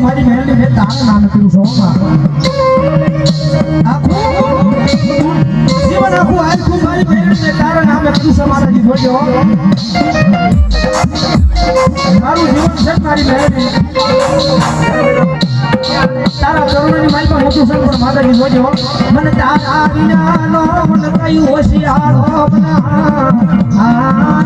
મારી મહેલની મેં તારા નામ કર્યું છો જીવન આખું આખું મારી મહેલની તારા નામે કર્યું છે મારા જી જોજો મારું જીવન છે મારી મહેલની તારા ચરણોની માલમાં મોટું છે પણ માતાજી જોજો મને તારા વિના નો મને કયું હોશિયાર બના